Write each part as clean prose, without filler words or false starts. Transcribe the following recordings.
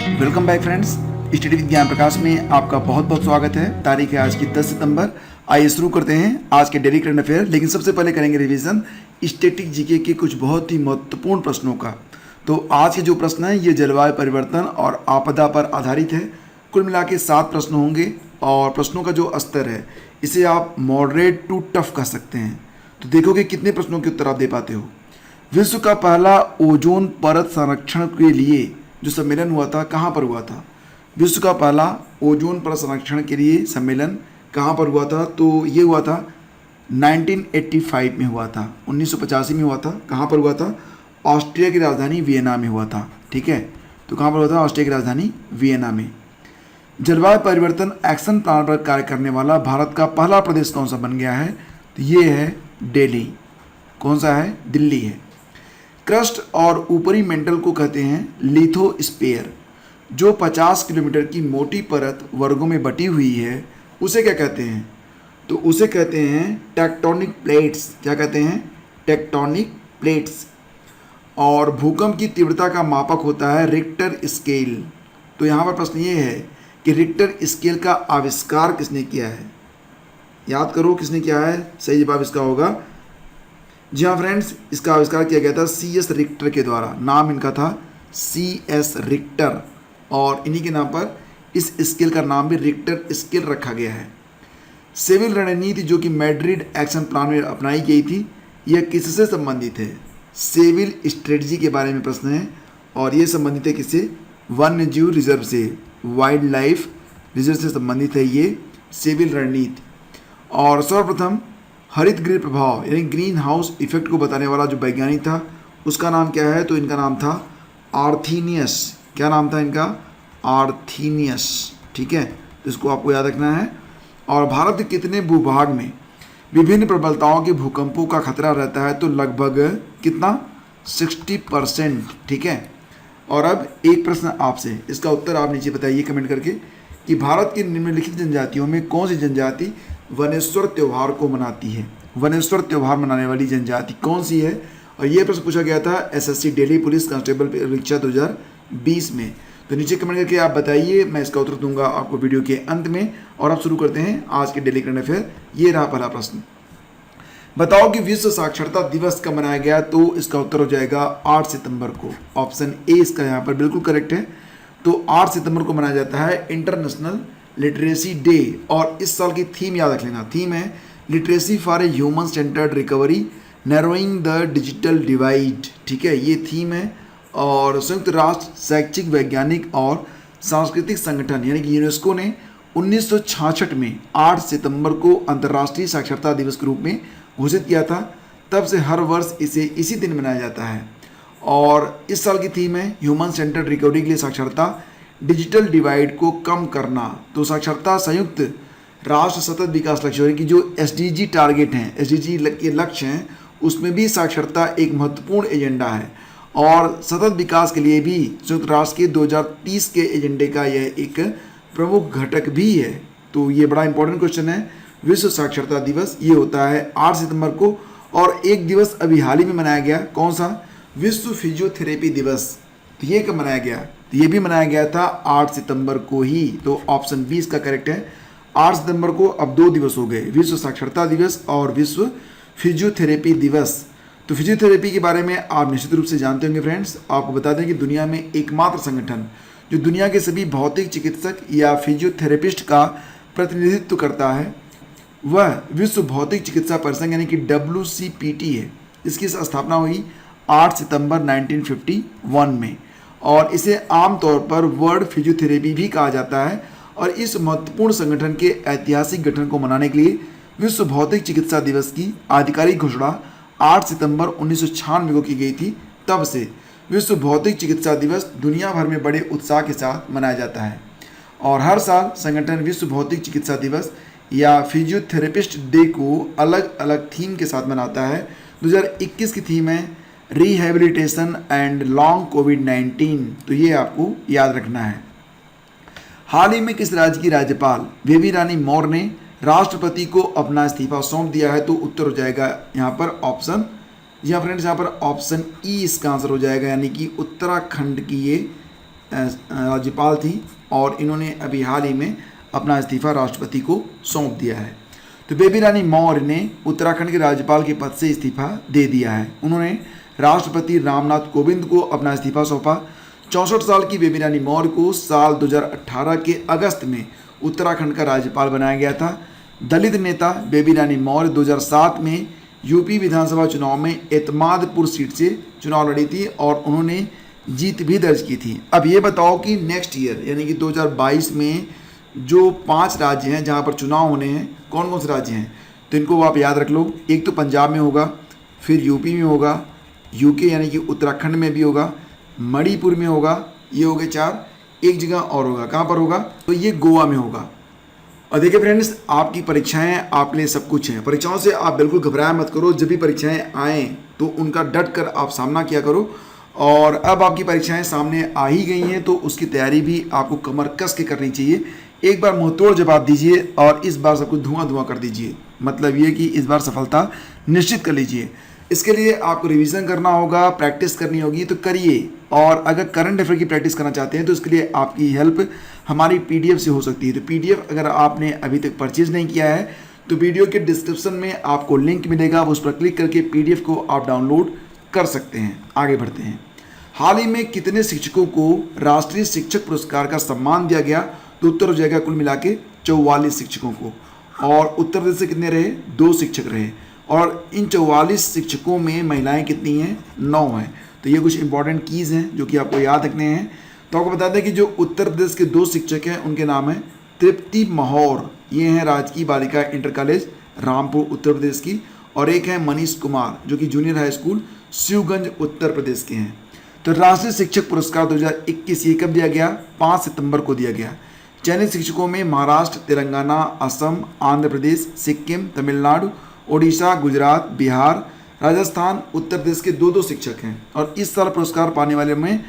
Welcome back friends. Study with ज्ञान प्रकाश में आपका बहुत बहुत स्वागत है। तारीख है आज की 10 सितंबर। आइए शुरू करते हैं आज के डेली करंट अफेयर। लेकिन सबसे पहले करेंगे रिवीजन स्टैटिक जीके के कुछ बहुत ही महत्वपूर्ण प्रश्नों का। तो आज के जो प्रश्न है ये जलवायु परिवर्तन और आपदा पर आधारित है। कुल मिला के 7 प्रश्न होंगे और प्रश्नों का जो स्तर है इसे आप मॉडरेट टू टफ कह सकते हैं। तो देखोगे कितने प्रश्नों के उत्तर आप दे पाते हो। विश्व का पहला ओजोन परत संरक्षण के लिए जो सम्मेलन हुआ था कहाँ पर हुआ था? विश्व का पहला ओजोन परत संरक्षण के लिए सम्मेलन कहाँ पर हुआ था? तो ये हुआ था 1985 में हुआ था, 1985 में हुआ था। कहाँ पर हुआ था? ऑस्ट्रिया की राजधानी वियना में हुआ था। ठीक है, तो कहाँ पर हुआ था? ऑस्ट्रिया की राजधानी वियना में। जलवायु परिवर्तन एक्शन प्लान पर कार्य करने वाला भारत का पहला प्रदेश कौन सा बन गया है? तो ये है दिल्ली। कौन सा है? दिल्ली है। क्रस्ट और ऊपरी मेंटल को कहते हैं लिथोस्फीयर। जो 50 किलोमीटर की मोटी परत वर्गों में बटी हुई है उसे क्या कहते हैं? तो उसे कहते हैं टेक्टोनिक प्लेट्स। क्या कहते हैं? Tectonic plates. और भूकंप की तीव्रता का मापक होता है रिक्टर स्केल। तो यहाँ पर प्रश्न ये है कि रिक्टर स्केल का आविष्कार किसने किया है? याद करो किसने किया है। सही जवाब इसका होगा, जी हाँ फ्रेंड्स, इसका आविष्कार किया गया था CS रिक्टर के द्वारा। नाम इनका था CS रिक्टर और इन्हीं के नाम पर इस स्केल का नाम भी रिक्टर स्केल रखा गया है। सिविल रणनीति जो कि मैड्रिड एक्शन प्लान में अपनाई गई थी, यह किससे संबंधित है? सिविल स्ट्रेटजी के बारे में प्रश्न है और ये संबंधित है किससे? वन्य जीव रिजर्व से, वाइल्ड लाइफ रिजर्व से संबंधित है ये सिविल रणनीति। और सर्वप्रथम हरित गृह प्रभाव यानी ग्रीन हाउस इफेक्ट को बताने वाला जो वैज्ञानिक था उसका नाम क्या है? तो इनका नाम था आर्थीनियस। क्या नाम था इनका? आर्थीनियस। ठीक है, तो इसको आपको याद रखना है। और भारत के कितने भूभाग में विभिन्न प्रबलताओं के भूकंपों का खतरा रहता है? तो लगभग कितना? 60%। ठीक है। और अब एक प्रश्न आपसे, इसका उत्तर आप नीचे बताइए कमेंट करके कि भारत की निम्नलिखित जनजातियों में कौन सी जनजाति वनेश्वर त्यौहार को मनाती है? वनेश्वर त्यौहार मनाने वाली जनजाति कौन सी है? और ये प्रश्न पूछा गया था SSC दिल्ली पुलिस कांस्टेबल परीक्षा 2020 में। तो नीचे कमेंट करके आप बताइए, मैं इसका उत्तर दूंगा आपको वीडियो के अंत में। और अब शुरू करते हैं आज के डेली करंट अफेयर। ये रहा पहला प्रश्न, बताओ कि विश्व साक्षरता दिवस कब मनाया गया? तो इसका उत्तर हो जाएगा 8 सितंबर को। ऑप्शन ए इसका यहाँ पर बिल्कुल करेक्ट है। तो 8 सितंबर को मनाया जाता है इंटरनेशनल लिटरेसी डे। और इस साल की थीम याद रख लेना, थीम है literacy for a human centred recovery narrowing the digital divide. ठीक है, ये थीम है। और संयुक्त राष्ट्र शैक्षिक वैज्ञानिक और सांस्कृतिक संगठन यानी कि यूनेस्को ने 1966 में 8 सितंबर को अंतर्राष्ट्रीय साक्षरता दिवस के रूप में घोषित किया था। तब से हर वर्ष इसे इसी दिन मनाया जाता है। और इस साल की थीम है ह्यूमन सेंटर्ड रिकवरी के लिए साक्षरता, डिजिटल डिवाइड को कम करना। तो साक्षरता संयुक्त राष्ट्र सतत विकास लक्ष्य यानी कि जो SDG टारगेट हैं, SDG के लक्ष्य हैं, उसमें भी साक्षरता एक महत्वपूर्ण एजेंडा है। और सतत विकास के लिए भी संयुक्त राष्ट्र के 2030 के एजेंडे का यह एक प्रमुख घटक भी है। तो ये बड़ा इंपॉर्टेंट क्वेश्चन है। विश्व साक्षरता दिवस ये होता है 8 सितंबर को। और एक दिवस अभी हाल ही में मनाया गया, कौन सा? विश्व फिजियोथेरेपी दिवस। तो ये कब मनाया गया? तो ये भी मनाया गया था 8 सितंबर को ही। तो ऑप्शन बी इसका करेक्ट है। 8 सितंबर को अब 2 दिवस हो गए, विश्व साक्षरता दिवस और विश्व फिजियोथेरेपी दिवस। तो फिजियोथेरेपी के बारे में आप निश्चित रूप से जानते होंगे फ्रेंड्स। आपको बता दें कि दुनिया में एकमात्र संगठन जो दुनिया के सभी भौतिक चिकित्सक या फिजियोथेरेपिस्ट का प्रतिनिधित्व करता है वह विश्व भौतिक चिकित्सा परिसंघ यानी कि WCPT है। इसकी स्थापना हुई 8 सितंबर 1951 में। और इसे आमतौर पर वर्ल्ड फिजियोथेरेपी भी कहा जाता है। और इस महत्वपूर्ण संगठन के ऐतिहासिक गठन को मनाने के लिए विश्व भौतिक चिकित्सा दिवस की आधिकारिक घोषणा 8 सितंबर 1996 को की गई थी। तब से विश्व भौतिक चिकित्सा दिवस दुनिया भर में बड़े उत्साह के साथ मनाया जाता है। और हर साल संगठन विश्व भौतिक चिकित्सा दिवस या फिजियोथेरेपिस्ट डे को अलग अलग थीम के साथ मनाता है। 2021 की थीम है रिहेबिलिटेशन एंड लॉन्ग कोविड-19। तो ये आपको याद रखना है। हाल ही में किस राज्य की राज्यपाल बेबी रानी मौर्य ने राष्ट्रपति को अपना इस्तीफा सौंप दिया है? तो उत्तर हो जाएगा यहाँ पर ऑप्शन, जी हाँ फ्रेंड्स, यहाँ पर ऑप्शन ई इसका आंसर हो जाएगा, यानी कि उत्तराखंड की ये राज्यपाल थी और इन्होंने अभी हाल ही में अपना इस्तीफा राष्ट्रपति को सौंप दिया है। तो बेबी रानी मौर्य ने उत्तराखंड के राज्यपाल के पद से इस्तीफा दे दिया है। उन्होंने राष्ट्रपति रामनाथ कोविंद को अपना इस्तीफा सौंपा। 64 साल की बेबी रानी मौर्य को साल 2018 के अगस्त में उत्तराखंड का राज्यपाल बनाया गया था। दलित नेता बेबी रानी मौर्य 2007 में यूपी विधानसभा चुनाव में एतमादपुर सीट से चुनाव लड़ी थी और उन्होंने जीत भी दर्ज की थी। अब ये बताओ कि नेक्स्ट ईयर यानी कि 2022 में जो 5 राज्य हैं जहाँ पर चुनाव होने हैं, कौन कौन से राज्य हैं, तो इनको आप याद रख लो। एक तो पंजाब में होगा, फिर यूपी में होगा, यूके यानी कि उत्तराखंड में भी होगा, मणिपुर में होगा, ये हो गए 4। एक जगह और होगा, कहाँ पर होगा, तो ये गोवा में होगा। और देखिए फ्रेंड्स, आपकी परीक्षाएं आपके लिए सब कुछ हैं। परीक्षाओं से आप बिल्कुल घबराया मत करो। जब भी परीक्षाएं आएँ तो उनका डट कर आप सामना किया करो। और अब आपकी परीक्षाएं सामने आ ही गई हैं तो उसकी तैयारी भी आपको कमर कस के करनी चाहिए। एक बार मुंहतोड़ जवाब दीजिए और इस बार सब कुछ धुआं धुआं कर दीजिए। मतलब ये कि इस बार सफलता निश्चित कर लीजिए। इसके लिए आपको रिवीजन करना होगा, प्रैक्टिस करनी होगी, तो करिए। और अगर करंट अफेयर की प्रैक्टिस करना चाहते हैं तो इसके लिए आपकी हेल्प हमारी पीडीएफ से हो सकती है। तो पीडीएफ अगर आपने अभी तक परचेज नहीं किया है तो वीडियो के डिस्क्रिप्शन में आपको लिंक मिलेगा, उस पर क्लिक करके पीडीएफ को आप डाउनलोड कर सकते हैं। आगे बढ़ते हैं। हाल ही में कितने शिक्षकों को राष्ट्रीय शिक्षक पुरस्कार का सम्मान दिया गया, तो उत्तर हो जाएगा कुल मिला के 44 शिक्षकों को। और उत्तर प्रदेश से कितने रहे, 2 शिक्षक रहे। और इन 44 शिक्षकों में महिलाएं कितनी हैं, 9 हैं। तो ये कुछ इंपॉर्टेंट कीज़ हैं जो कि आपको याद रखने हैं। तो आपको बता दें कि जो उत्तर प्रदेश के 2 शिक्षक हैं उनके नाम हैं तृप्ति महौर, ये हैं राजकीय बालिका इंटर कॉलेज रामपुर उत्तर प्रदेश की, और एक है मनीष कुमार जो कि junior high school Shivganj Uttar Pradesh के हैं। तो राष्ट्रीय शिक्षक पुरस्कार 2021 ये कब दिया गया, 5 सितंबर को दिया गया। चयनित शिक्षकों में महाराष्ट्र, तेलंगाना, असम, आंध्र प्रदेश, सिक्किम, तमिलनाडु, ओडिशा, गुजरात, बिहार, राजस्थान, उत्तर प्रदेश के 2-2 शिक्षक हैं। और इस साल पुरस्कार पाने वाले में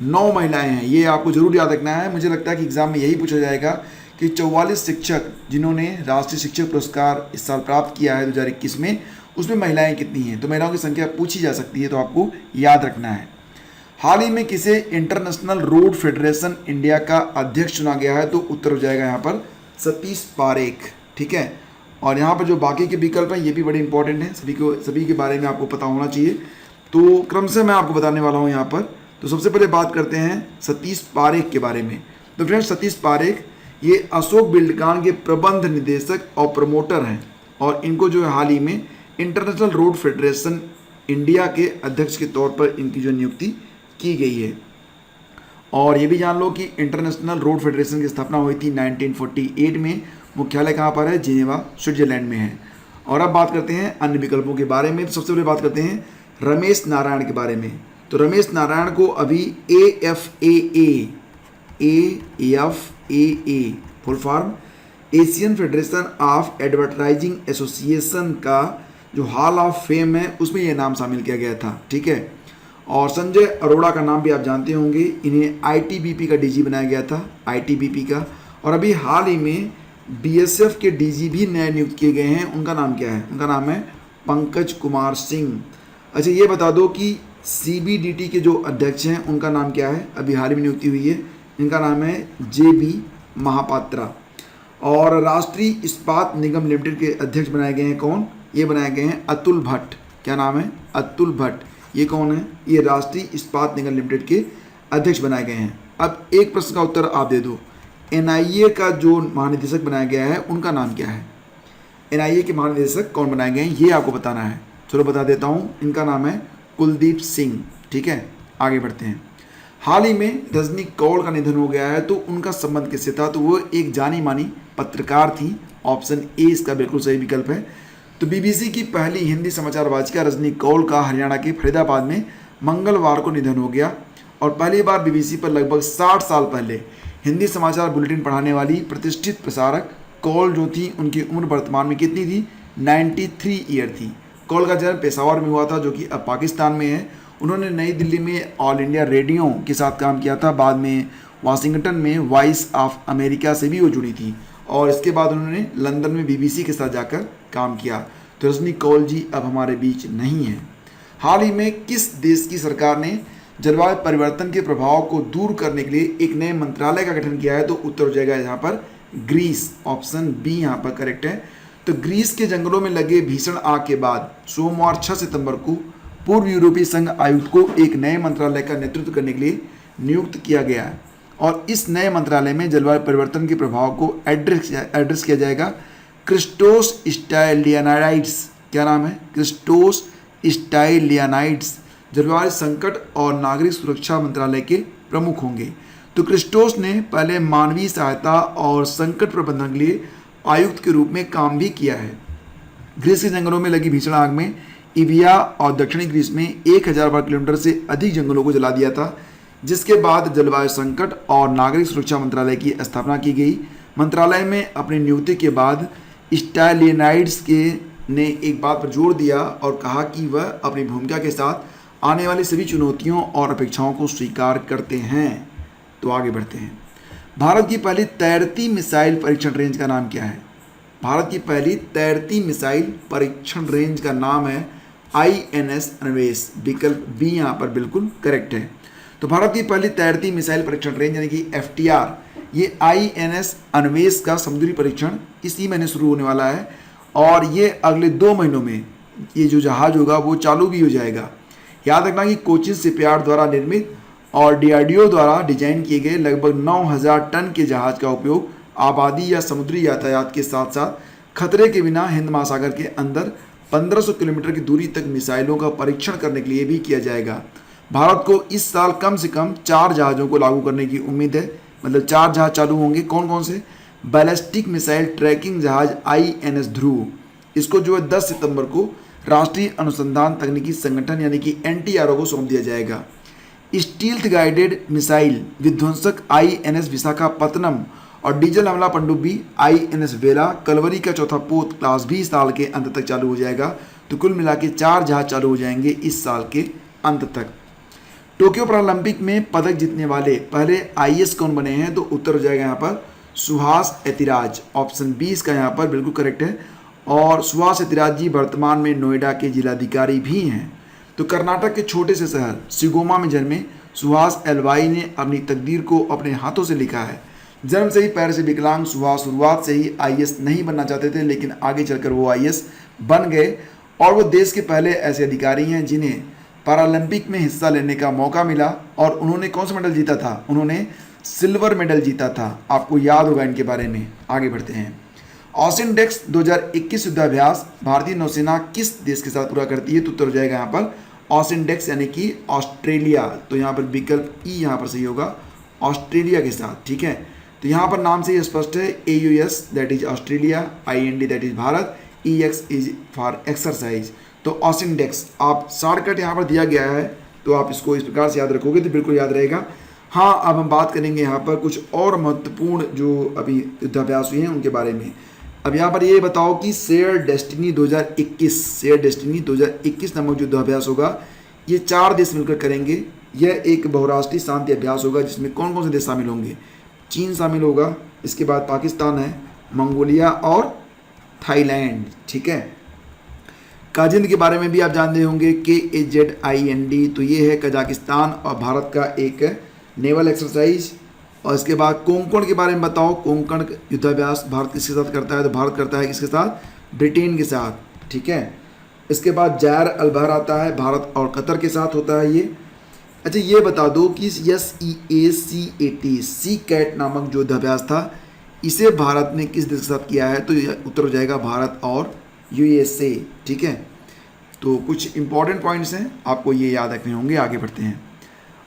9 महिलाएं हैं। ये आपको जरूर याद रखना है। मुझे लगता है कि एग्जाम में यही पूछा जाएगा कि 44 शिक्षक जिन्होंने राष्ट्रीय शिक्षक पुरस्कार इस साल प्राप्त किया है 2021 में, उसमें महिलाएं कितनी हैं। तो महिलाओं की संख्या पूछी जा सकती है, तो आपको याद रखना है। हाल ही में किसे इंटरनेशनल रोड फेडरेशन इंडिया का अध्यक्ष चुना गया है, तो उत्तर हो जाएगा यहाँ पर सतीश पारेख। ठीक है। और यहाँ पर जो बाकी के विकल्प हैं ये भी बड़े इंपॉर्टेंट हैं, सभी के बारे में आपको पता होना चाहिए। तो क्रम से मैं आपको बताने वाला हूँ यहाँ पर। तो सबसे पहले बात करते हैं सतीश पारेख के बारे में। तो फ्रेंड्स, सतीश पारेख ये अशोक बिल्डकॉन के प्रबंध निदेशक और प्रमोटर हैं और इनको जो है हाल ही में इंटरनेशनल रोड फेडरेशन इंडिया के अध्यक्ष के तौर पर इनकी जो नियुक्ति की गई है। और ये भी जान लो कि इंटरनेशनल रोड फेडरेशन की स्थापना हुई थी 1948 में। मुख्यालय कहाँ पर है, जिनेवा स्विट्जरलैंड में है। और अब बात करते हैं अन्य विकल्पों के बारे में। तो सबसे पहले बात करते हैं रमेश नारायण के बारे में। तो रमेश नारायण को अभी AFAA full form Asian federation of advertising association का जो हॉल ऑफ फेम है उसमें यह नाम शामिल किया गया था। ठीक है। और संजय अरोड़ा का नाम भी आप जानते होंगे, इन्हें ITBP का DG बनाया गया था, ITBP का। और अभी हाल ही में BSF के DG भी नए नियुक्त किए गए हैं। उनका नाम क्या है, उनका नाम है पंकज कुमार सिंह। अच्छा, ये बता दो कि CBDT के जो अध्यक्ष हैं उनका नाम क्या है, अभी हाल ही में नियुक्ति हुई है, इनका नाम है JB महापात्रा। और राष्ट्रीय इस्पात निगम लिमिटेड के अध्यक्ष बनाए गए हैं कौन, ये बनाए गए हैं अतुल भट्ट। क्या नाम है, अतुल भट्ट। ये कौन है, ये राष्ट्रीय इस्पात निगम लिमिटेड के अध्यक्ष बनाए गए हैं। अब एक प्रश्न का उत्तर आप दे दो, NIA का जो महानिदेशक बनाया गया है उनका नाम क्या है। NIA के महानिदेशक कौन बनाए गए हैं ये आपको बताना है। चलो बता देता हूँ, इनका नाम है कुलदीप सिंह। ठीक है, आगे बढ़ते हैं। हाल ही में रजनी कौल का निधन हो गया है, तो उनका संबंध किससे था, तो वो एक जानी मानी पत्रकार थी। ऑप्शन ए इसका बिल्कुल सही विकल्प है। तो BBC की पहली हिंदी समाचार वाचिका रजनी कौल का हरियाणा के फरीदाबाद में मंगलवार को निधन हो गया। और पहली बार BBC पर लगभग 60 साल पहले हिंदी समाचार बुलेटिन पढ़ाने वाली प्रतिष्ठित प्रसारक कौल जो थी, उनकी उम्र वर्तमान में कितनी थी, 93 ईयर थी। कौल का जन्म पेशावर में हुआ था जो कि अब पाकिस्तान में है। उन्होंने नई दिल्ली में ऑल इंडिया रेडियो के साथ काम किया था। बाद में वाशिंगटन में वॉइस ऑफ अमेरिका से भी वो जुड़ी थी। और इसके बाद उन्होंने लंदन में BBC के साथ जाकर काम किया। तो रजनी कौल जी अब हमारे बीच नहीं है। हाल ही में किस देश की सरकार ने जलवायु परिवर्तन के प्रभाव को दूर करने के लिए एक नए मंत्रालय का गठन किया है? तो उत्तर हो जाएगा यहाँ पर ग्रीस, ऑप्शन बी यहाँ पर करेक्ट है। तो ग्रीस के जंगलों में लगे भीषण आग के बाद सोमवार 6 सितंबर को पूर्व यूरोपीय संघ आयुक्त को एक नए मंत्रालय का नेतृत्व करने के लिए नियुक्त किया गया है और इस नए मंत्रालय में जलवायु परिवर्तन के प्रभाव को एड्रेस किया जाएगा। क्रिस्टोस स्टाइलियानाइड्स, क्या नाम है? क्रिस्टोस स्टाइलियानाइड्स जलवायु संकट और नागरिक सुरक्षा मंत्रालय के प्रमुख होंगे। तो क्रिस्टोस ने पहले मानवीय सहायता और संकट प्रबंधन के लिए आयुक्त के रूप में काम भी किया है। ग्रीस के जंगलों में लगी भीषण आग में इविया और दक्षिणी ग्रीस में 1000 वर्ग किलोमीटर से अधिक जंगलों को जला दिया था, जिसके बाद जलवायु संकट और नागरिक सुरक्षा मंत्रालय की स्थापना की गई। मंत्रालय में अपनी नियुक्ति के बाद स्टाइलियनाइड्स ने एक बात पर जोर दिया और कहा कि वह अपनी भूमिका के साथ आने वाली सभी चुनौतियों और अपेक्षाओं को स्वीकार करते हैं। तो आगे बढ़ते हैं। भारत की पहली तैरती मिसाइल परीक्षण रेंज का नाम क्या है? भारत की पहली तैरती मिसाइल परीक्षण रेंज का नाम है INS अन्वेष, विकल्प बी यहाँ पर बिल्कुल करेक्ट है। तो भारत की पहली तैरती मिसाइल परीक्षण रेंज यानी कि FTR, ये INS अन्वेष का समुद्री परीक्षण इसी महीने शुरू होने वाला है और ये अगले 2 महीनों में ये जो जहाज होगा वो चालू भी हो जाएगा। याद रखना कि कोचिन शिपयार्ड द्वारा निर्मित और DRDO द्वारा डिजाइन किए गए लगभग 9000 टन के जहाज का उपयोग आबादी या समुद्री यातायात के साथ साथ खतरे के बिना हिंद महासागर के अंदर 1500 किलोमीटर की दूरी तक मिसाइलों का परीक्षण करने के लिए भी किया जाएगा। भारत को इस साल कम से कम 4 जहाज़ों को लागू करने की उम्मीद है, मतलब 4 जहाज चालू होंगे। कौन कौन से? बैलिस्टिक मिसाइल ट्रैकिंग जहाज INS ध्रुव, इसको जो है 10 सितंबर को राष्ट्रीय अनुसंधान तकनीकी संगठन यानी कि NTRO को सौंप दिया जाएगा। स्टील्थ गाइडेड मिसाइल विध्वंसक INS विशाखापत्तनम और डीजल हमला पनडुब्बी INS वेला कलवरी का चौथा पोत क्लास भी साल के अंत तक चालू हो जाएगा। तो कुल मिला के 4 जहाज चालू हो जाएंगे इस साल के अंत तक। टोक्यो पैरालंपिक में पदक जीतने वाले पहले IAS कौन बने हैं? तो उत्तर हो जाएगा यहाँ पर सुहास एतिराज, ऑप्शन 20 का यहाँ पर बिल्कुल करेक्ट है। और सुहास एतिराज जी वर्तमान में नोएडा के जिलाधिकारी भी हैं। तो कर्नाटक के छोटे से शहर सिगोमा में जन्मे सुहास एलवाई ने अपनी तकदीर को अपने हाथों से लिखा है। जन्म से ही पैर से विकलांग सुहास शुरुआत से ही IAS नहीं बनना चाहते थे, लेकिन आगे चलकर वो IAS बन गए और वो देश के पहले ऐसे अधिकारी हैं जिन्हें पैरालंपिक में हिस्सा लेने का मौका मिला। और उन्होंने कौन सा मेडल जीता था? उन्होंने सिल्वर मेडल जीता था। आपको याद होगा इनके बारे में। आगे बढ़ते हैं। ऑसिनडेक्स 2021 युद्धाभ्यास भारतीय नौसेना किस देश के साथ पूरा करती है? तो उत्तर हो जाएगा यहाँ पर ऑसिनडेक्स यानी कि ऑस्ट्रेलिया। तो यहाँ पर विकल्प ई यहाँ पर सही होगा, ऑस्ट्रेलिया के साथ। ठीक है, तो यहाँ पर नाम से ही स्पष्ट है। AUS that is Australia, IND that is Bharat, EX is for exercise. तो ऑसिनडेक्स आप शॉर्टकट यहाँ पर दिया गया है, तो आप इसको इस प्रकार से याद रखोगे तो बिल्कुल याद रहेगा। हाँ, अब हम बात करेंगे यहाँ पर कुछ और महत्वपूर्ण जो अभी युद्धाभ्यास हुए हैं उनके बारे में। अब यहाँ पर ये बताओ कि शेयर डेस्टिनी 2021 नामक जो युद्धाभ्यास होगा ये 4 देश मिलकर करेंगे। यह एक बहुराष्ट्रीय शांति अभ्यास होगा जिसमें कौन कौन से देश शामिल होंगे? चीन शामिल होगा, इसके बाद पाकिस्तान है, मंगोलिया और थाईलैंड। ठीक है, काजिंद के बारे में भी आप जानते होंगे, KAZIND। तो ये है कजाकिस्तान और भारत का एक नेवल एक्सरसाइज। और इसके बाद कोंकण के बारे में बताओ। कोंकण युद्धाभ्यास भारत किसके साथ करता है? तो भारत करता है किसके साथ? ब्रिटेन के साथ। ठीक है, इसके बाद जैर अलबहर आता है, भारत और कतर के साथ होता है ये। अच्छा, ये बता दो कि SEACAT सी कैट नामक जो युद्धाभ्यास था इसे भारत ने किस देश के साथ किया है? तो उत्तर हो जाएगा भारत और USA। ठीक है, तो कुछ इंपॉर्टेंट पॉइंट्स हैं, आपको ये याद रखने होंगे। आगे बढ़ते हैं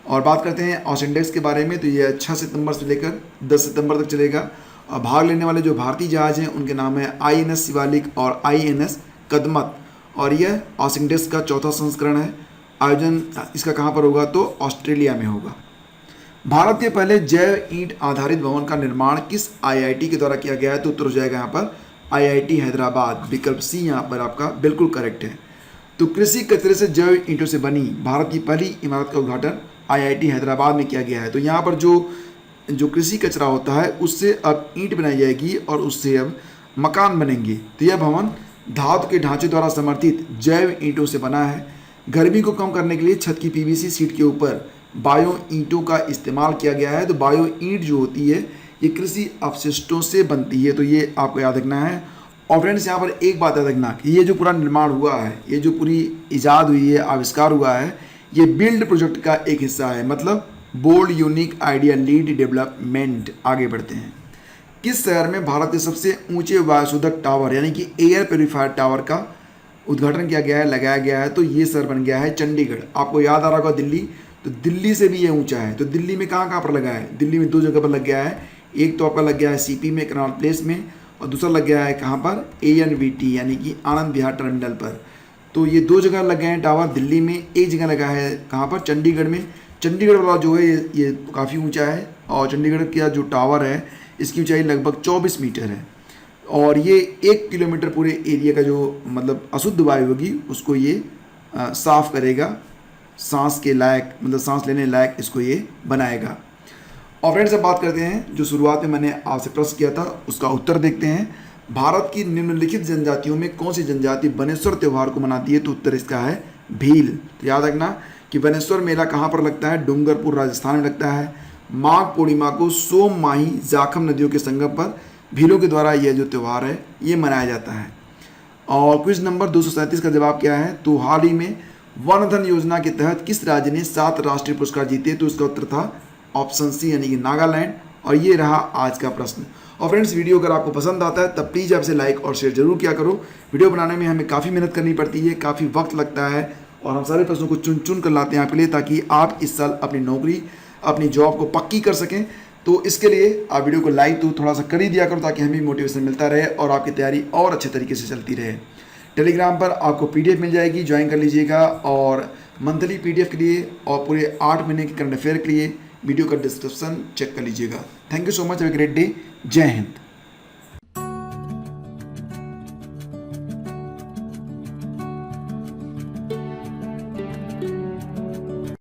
और बात करते हैं ऑसिनडेक्स के बारे में। तो ये 6 सितंबर से लेकर 10 सितंबर तक चलेगा और भाग लेने वाले जो भारतीय जहाज हैं उनके नाम है INS शिवालिक और INS कदमत। और यह ऑसिनडेक्स का 4था संस्करण है। आयोजन इसका कहाँ पर होगा? तो ऑस्ट्रेलिया में होगा। भारत के पहले जैव ईंट आधारित भवन का निर्माण किस IIT के द्वारा किया गया है? तो उत्तर हो जाएगा यहाँ पर IIT हैदराबाद, विकल्प सी यहाँ पर आपका बिल्कुल करेक्ट है। तो कृषि कचरे से जैव ईंटों से बनी भारत की पहली इमारत का उद्घाटन IIT हैदराबाद में किया गया है। तो यहाँ पर जो कृषि कचरा होता है उससे अब ईंट बनाई जाएगी और उससे अब मकान बनेंगे। तो यह भवन धातु के ढांचे द्वारा समर्थित जैव ईंटों से बना है। गर्मी को कम करने के लिए छत की PVC शीट के ऊपर बायो ईंटों का इस्तेमाल किया गया है। तो बायो ईंट जो होती है ये कृषि अपशिष्टों से बनती है, तो ये आपको याद रखना है। और फ्रेंड्स यहाँ पर एक बात याद रखना कि ये जो पूरा निर्माण हुआ है, ये जो पूरी ईजाद हुई है, आविष्कार हुआ है, ये बिल्ड प्रोजेक्ट का एक हिस्सा है। मतलब bold unique idea lead development. आगे बढ़ते हैं। किस शहर में भारत के सबसे ऊंचे वायुशोधक टावर यानी कि एयर प्योरीफायर टावर का उद्घाटन किया गया है, लगाया गया है? तो ये शहर बन गया है चंडीगढ़। आपको याद आ रहा होगा दिल्ली, तो दिल्ली से भी ये ऊंचा है। तो दिल्ली में कहाँ कहाँ पर लगा है? दिल्ली में 2 जगह पर लग गया है। एक तो आपका लग गया है सीपी में, कनॉट प्लेस में, और दूसरा लग गया है कहाँ पर? ANVT यानी कि आनंद विहार टर्मिनल पर। तो ये 2 जगह लग गए हैं टावर दिल्ली में। एक जगह लगा है कहाँ पर? चंडीगढ़ में। चंडीगढ़ वाला जो है ये काफ़ी ऊंचा है, और चंडीगढ़ का जो टावर है इसकी ऊंचाई लगभग 24 मीटर है। और ये 1 किलोमीटर पूरे एरिया का जो मतलब अशुद्ध वायु होगी उसको ये साफ करेगा, सांस के लायक, मतलब सांस लेने लायक इसको ये बनाएगा। और फ्रेंड्स अब बात करते हैं जो शुरुआत में मैंने आपसे प्रश्न किया था उसका उत्तर देखते हैं। भारत की निम्नलिखित जनजातियों में कौन सी जनजाति बनेश्वर त्यौहार को मनाती है? तो उत्तर इसका है भील। तो याद रखना कि बनेश्वर मेला कहाँ पर लगता है? डूंगरपुर राजस्थान में लगता है। माघ पूर्णिमा को सोम माही जाखम नदियों के संगम पर भीलों के द्वारा यह जो त्यौहार है ये मनाया जाता है। और क्विज नंबर 237 का जवाब क्या है? तो हाल ही में वन धन योजना के तहत किस राज्य ने 7 राष्ट्रीय पुरस्कार जीते? तो इसका उत्तर था ऑप्शन सी यानी कि नागालैंड। और ये रहा आज का प्रश्न। और फ्रेंड्स वीडियो अगर आपको पसंद आता है तब प्लीज़ आप इसे लाइक और शेयर जरूर किया करो। वीडियो बनाने में हमें काफ़ी मेहनत करनी पड़ती है, काफ़ी वक्त लगता है, और हम सारे प्रश्नों को चुन चुन कर लाते हैं आपके लिए, ताकि आप इस साल अपनी नौकरी, अपनी जॉब को पक्की कर सकें। तो इसके लिए आप वीडियो को लाइक तो थोड़ा सा कर ही दिया करो, ताकि हमें मोटिवेशन मिलता रहे और आपकी तैयारी और अच्छे तरीके से चलती रहे। टेलीग्राम पर आपको PDF मिल जाएगी, ज्वाइन कर लीजिएगा। और मंथली PDF के लिए और पूरे 8 महीने के करंट अफेयर के लिए वीडियो का डिस्क्रिप्शन चेक कर लीजिएगा। Thank you so much, have a great day. जय हिंद।